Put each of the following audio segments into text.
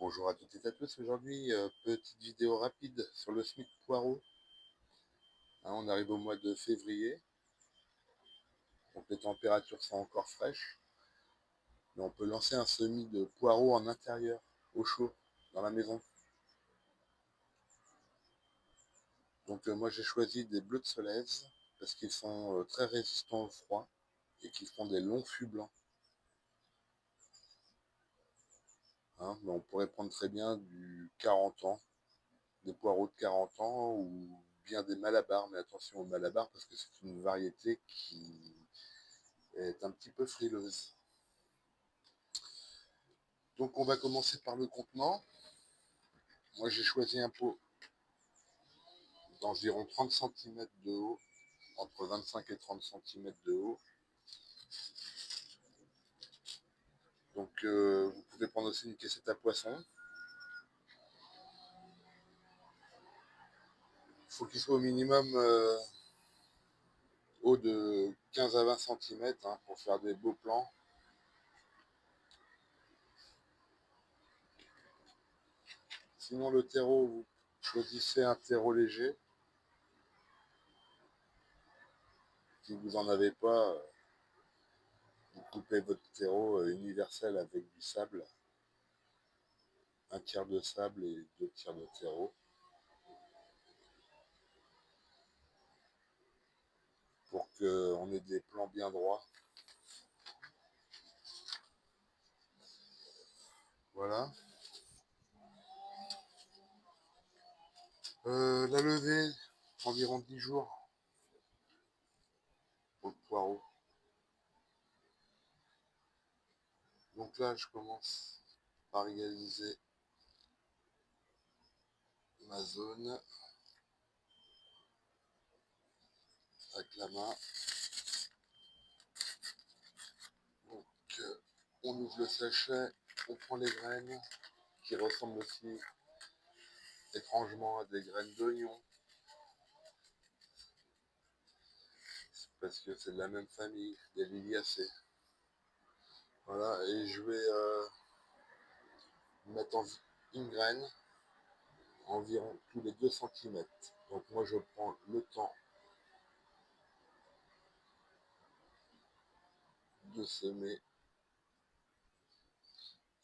Bonjour à toutes et à tous. Aujourd'hui, petite vidéo rapide sur le SMIC poireau. On arrive au mois de février, donc les températures sont encore fraîches. Mais on peut lancer un semis de poireaux en intérieur, au chaud, dans la maison. Donc moi j'ai choisi des bleus de Solèze, parce qu'ils sont très résistants au froid et qu'ils font des longs fûts blancs. Mais on pourrait prendre très bien du 40 ans, des poireaux de 40 ans ou bien des malabars, mais attention aux malabars parce que c'est une variété qui est un petit peu frileuse. Donc on va commencer par le contenant. Moi j'ai choisi un pot d'environ 30 cm de haut, entre 25 et 30 cm de haut. Donc vous pouvez prendre aussi une caissette à poisson. Il faut qu'il soit au minimum haut de 15 à 20 cm pour faire des beaux plans. Sinon le terreau, vous choisissez un terreau léger. Si vous n'en avez pas, vous coupez votre terreau universel avec du sable, un tiers de sable et 2 tiers de terreau, pour qu'on ait des plans bien droits. Voilà. La levée, environ 10 jours pour le poireau. Donc là, je commence par réaliser ma zone avec la main. Donc, on ouvre le sachet, on prend les graines qui ressemblent aussi étrangement à des graines d'oignon, parce que c'est de la même famille, des liliacées. Voilà, et je vais mettre une graine environ tous les 2 cm. Donc moi je prends le temps de semer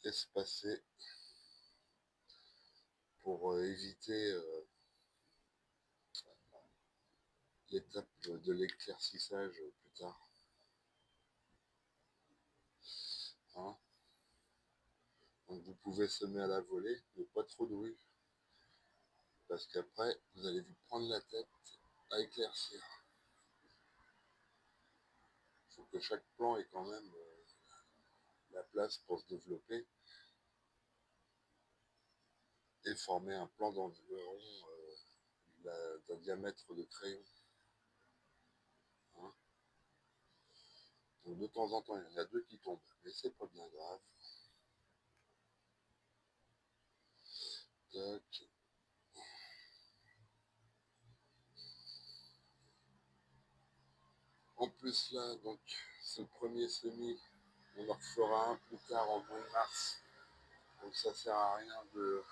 espacé pour éviter l'étape de l'éclaircissage plus tard. Donc vous pouvez semer à la volée, mais pas trop de rue, parce qu'après vous allez vous prendre la tête à éclaircir. Il faut que chaque plan ait quand même la place pour se développer et former un plan d'environ d'un diamètre de crayon. Donc de temps en temps, il y en a 2 qui tombent, mais c'est pas bien grave. Tac. En plus là, donc ce premier semis, on en refera un plus tard en mois de mars. Donc ça sert à rien de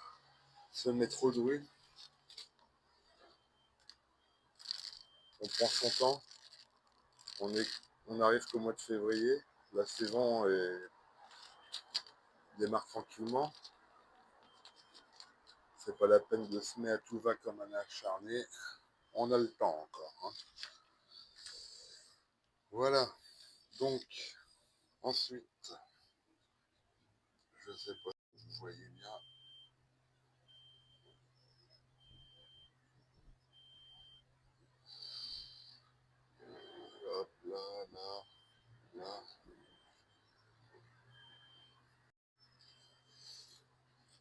semer trop de rue. On prend son temps. On arrive qu'au mois de février. La saison démarre tranquillement. C'est pas la peine de semer à tout va comme un acharné. On a le temps encore. Voilà. Donc, ensuite, je sais pas si vous voyez bien. Hop là, là, là.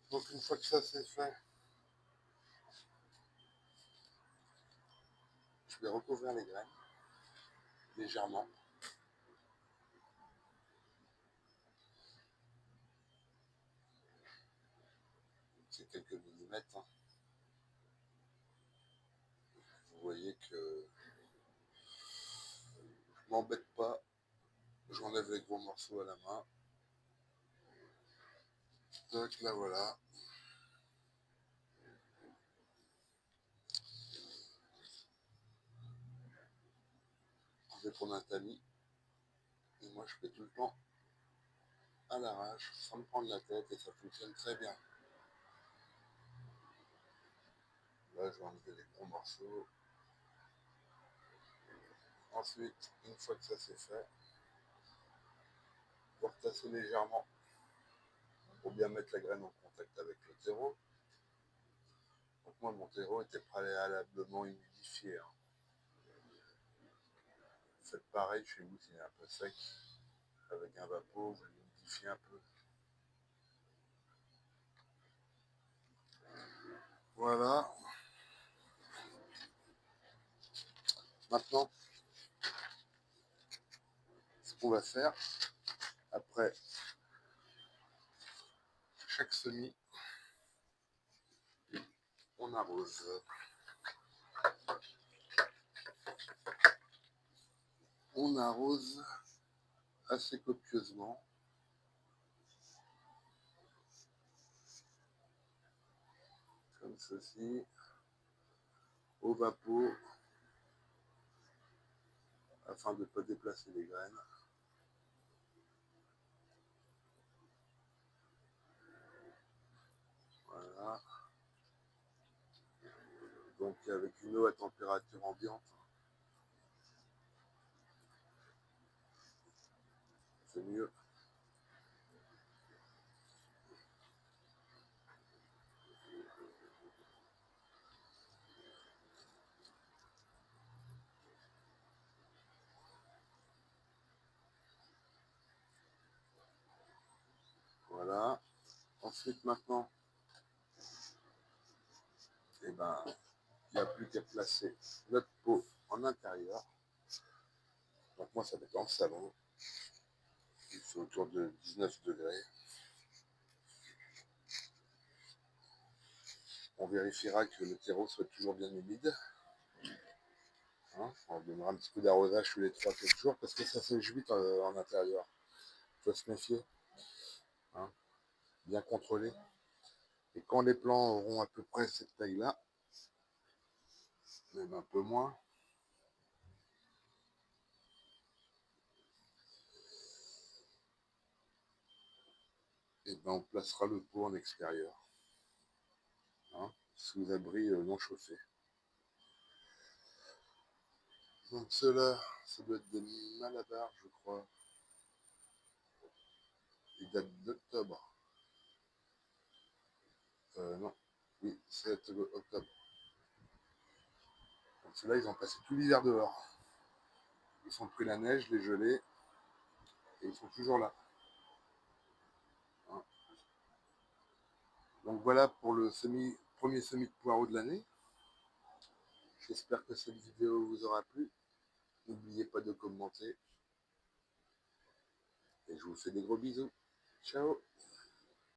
Donc une fois que ça c'est fait, je vais recouvrir les graines légèrement. C'est quelques millimètres. Vous voyez que je m'embête pas. J'enlève les gros morceaux à la main. Donc là voilà. fais ton un tamis. Et moi, je fais tout le temps à l'arrache, sans me prendre la tête, et ça fonctionne très bien. Là, je vais enlever les gros morceaux. Ensuite, une fois que ça c'est fait, pour tasser légèrement, pour bien mettre la graine en contact avec le terreau. Donc moi, mon terreau était préalablement humidifié. Hein. Faites pareil chez vous s'il est un peu sec, avec un vapeau, vous l'humidifiez un peu. Voilà. Maintenant, ce qu'on va faire, après chaque semis, on arrose. On arrose assez copieusement. Comme ceci, au vapeau, afin de ne pas déplacer les graines. Voilà. Donc avec une eau à température ambiante, c'est mieux. Voilà. Ensuite, maintenant, eh ben, il n'y a plus qu'à placer notre pot en intérieur. Donc moi, ça va être dans le salon. Il fait autour de 19 degrés. On vérifiera que le terreau soit toujours bien humide. Hein, on donnera un petit peu d'arrosage tous les 3-4 jours parce que ça sèche vite en intérieur. Il faut se méfier. Hein, bien contrôler. Et quand les plants auront à peu près cette taille-là, même un peu moins, et ben on placera le pot en extérieur. Hein, sous abri non chauffé. Donc ceux-là, ça doit être des malabars, je crois. Ils datent d'octobre. Non. Oui, 7 octobre. Donc ceux-là, ils ont passé tout l'hiver dehors. Ils ont pris la neige, les gelées, et ils sont toujours là. Hein. Donc voilà pour le premier semis de poireaux de l'année. J'espère que cette vidéo vous aura plu. N'oubliez pas de commenter. Et je vous fais des gros bisous. Ciao.